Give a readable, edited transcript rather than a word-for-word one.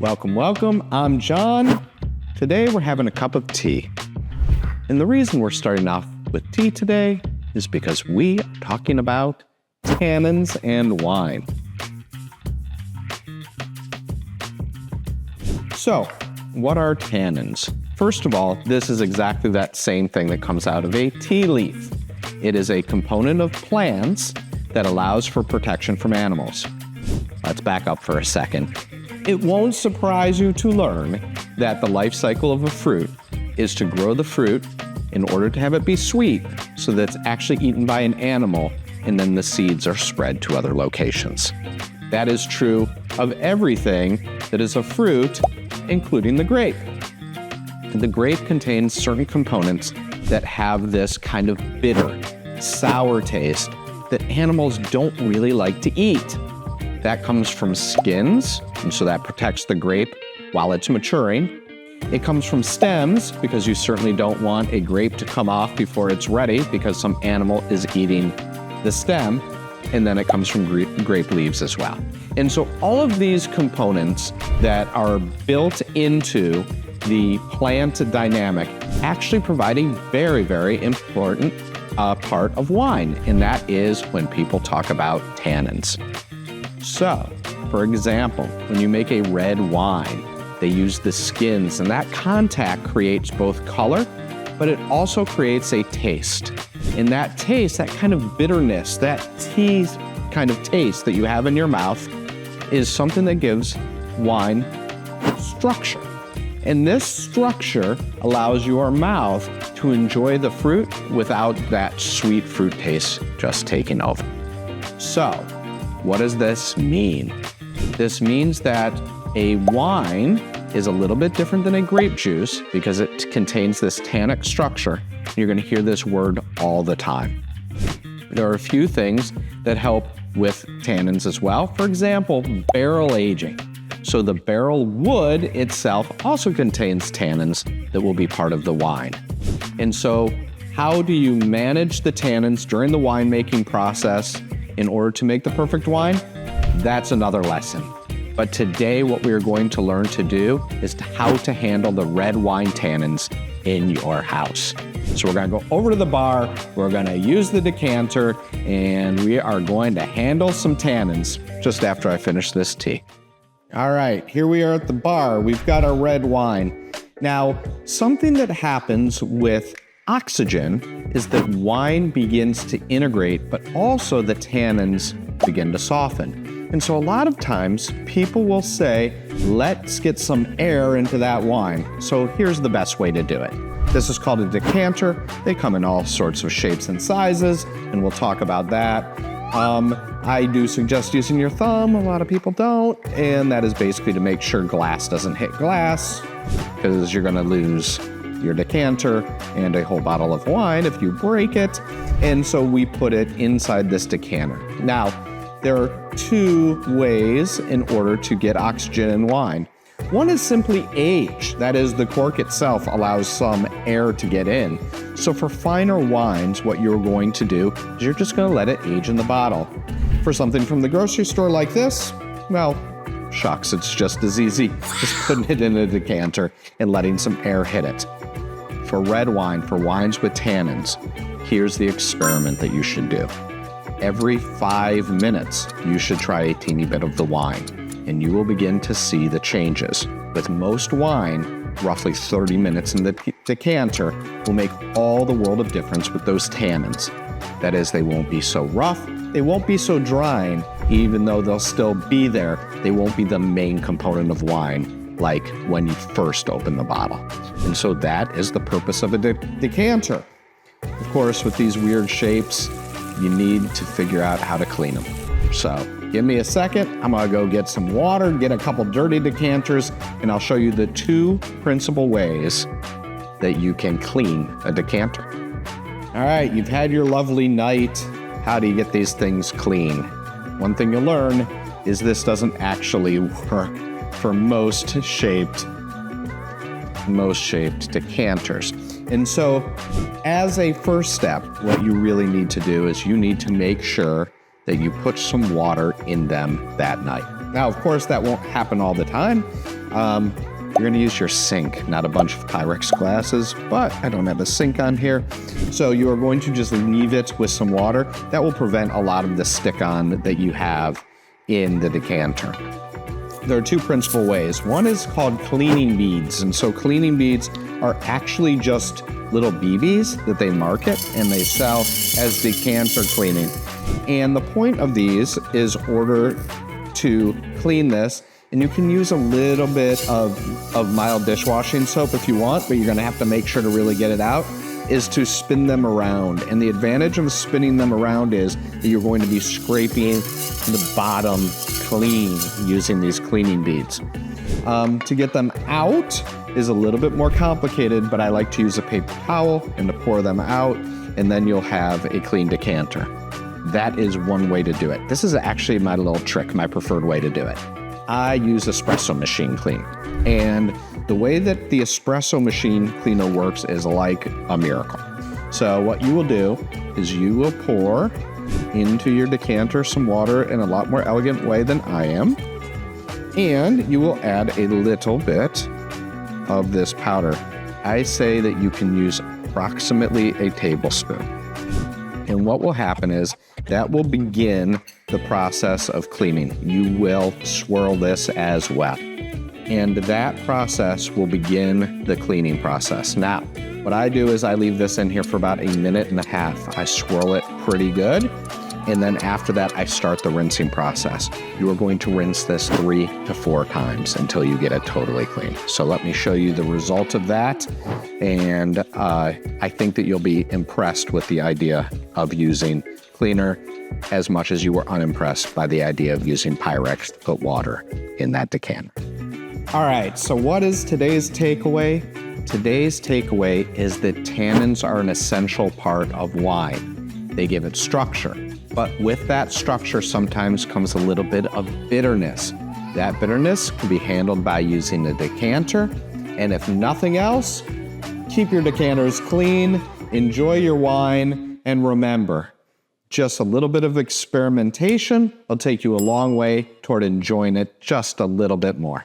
Welcome, welcome. I'm John. Today we're having a cup of tea. And the reason we're starting off with tea today is because we are talking about tannins and wine. So, what are tannins? First of all, this is exactly that same thing that comes out of a tea leaf. It is a component of plants that allows for protection from animals. Let's back up for a second. It won't surprise you to learn that the life cycle of a fruit is to grow the fruit in order to have it be sweet so that it's actually eaten by an animal and then the seeds are spread to other locations. That is true of everything that is a fruit, including the grape. The grape contains certain components that have this kind of bitter, sour taste that animals don't really like to eat. That comes from skins, and so that protects the grape while it's maturing. It comes from stems, because you certainly don't want a grape to come off before it's ready, because some animal is eating the stem. And then it comes from grape leaves as well. And so all of these components that are built into the plant dynamic actually provide a very, very important part of wine, and that is when people talk about tannins. So, for example, when you make a red wine, they use the skins, and that contact creates both color, but it also creates a taste. And that taste, that kind of bitterness, that tea kind of taste that you have in your mouth is something that gives wine structure. And this structure allows your mouth to enjoy the fruit without that sweet fruit taste just taking over. So, what does this mean? This means that a wine is a little bit different than a grape juice because it contains this tannic structure. You're going to hear this word all the time. There are a few things that help with tannins as well. For example, barrel aging. So the barrel wood itself also contains tannins that will be part of the wine. And so how do you manage the tannins during the winemaking process in order to make the perfect wine? That's another lesson. But today what we are going to learn to do is how to handle the red wine tannins in your house. So we're going to go over to the bar, we're going to use the decanter, and we are going to handle some tannins just after I finish this tea. All right, here we are at the bar. We've got our red wine. Now, something that happens with oxygen is that wine begins to integrate, but also the tannins begin to soften. And so a lot of times people will say, let's get some air into that wine. So here's the best way to do it. This is called a decanter. They come in all sorts of shapes and sizes, and we'll talk about that. I do suggest using your thumb. A lot of people don't, and that is basically to make sure glass doesn't hit glass, because you're going to lose your decanter and a whole bottle of wine if you break it. And so we put it inside this decanter. Now, there are two ways in order to get oxygen in wine. One is simply age. That is, the cork itself allows some air to get in. So for finer wines, what you're going to do is you're just going to let it age in the bottle. For something from the grocery store like this, well, shucks, it's just as easy as putting it in a decanter and letting some air hit it. For red wine, for wines with tannins, here's the experiment that you should do. Every 5 minutes, you should try a teeny bit of the wine, and you will begin to see the changes. With most wine, roughly 30 minutes in the decanter will make all the world of difference with those tannins. That is, they won't be so rough, they won't be so drying, even though they'll still be there. They won't be the main component of wine like when you first open the bottle. And so that is the purpose of a decanter. Of course, with these weird shapes, you need to figure out how to clean them. So give me a second. I'm gonna go get some water, get a couple dirty decanters, and I'll show you the two principal ways that you can clean a decanter. All right, you've had your lovely night. How do you get these things clean? One thing you'll learn is this doesn't actually work for most shaped decanters. And so as a first step, what you really need to do is you need to make sure that you put some water in them that night. Now, of course, that won't happen all the time, You're going to use your sink, not a bunch of Pyrex glasses, but I don't have a sink on here. So you are going to just leave it with some water. That will prevent a lot of the stick-on that you have in the decanter. There are two principal ways. One is called cleaning beads. And so cleaning beads are actually just little BBs that they market and they sell as decanter cleaning. And the point of these is order to clean this. And you can use a little bit of mild dishwashing soap if you want, but you're gonna have to make sure to really get it out, is to spin them around. And the advantage of spinning them around is that you're going to be scraping the bottom clean using these cleaning beads. To get them out is a little bit more complicated, but I like to use a paper towel and to pour them out, and then you'll have a clean decanter. That is one way to do it. This is actually my little trick, my preferred way to do it. I use espresso machine clean. And the way that the espresso machine cleaner works is like a miracle. So what you will do is you will pour into your decanter some water in a lot more elegant way than I am. And you will add a little bit of this powder. I say that you can use approximately a tablespoon. And what will happen is that will begin the process of cleaning. You will swirl this as well. And that process will begin the cleaning process. Now, what I do is I leave this in here for about 1.5 minutes. I swirl it pretty good. And then after that, I start the rinsing process. You are going to rinse this 3 to 4 times until you get it totally clean. So let me show you the result of that. And I think that you'll be impressed with the idea of using cleaner as much as you were unimpressed by the idea of using Pyrex to put water in that decanter. All right, so what is today's takeaway? Today's takeaway is that tannins are an essential part of wine. They give it structure. But with that structure sometimes comes a little bit of bitterness. That bitterness can be handled by using a decanter. And if nothing else, keep your decanters clean, enjoy your wine, and remember, just a little bit of experimentation will take you a long way toward enjoying it just a little bit more.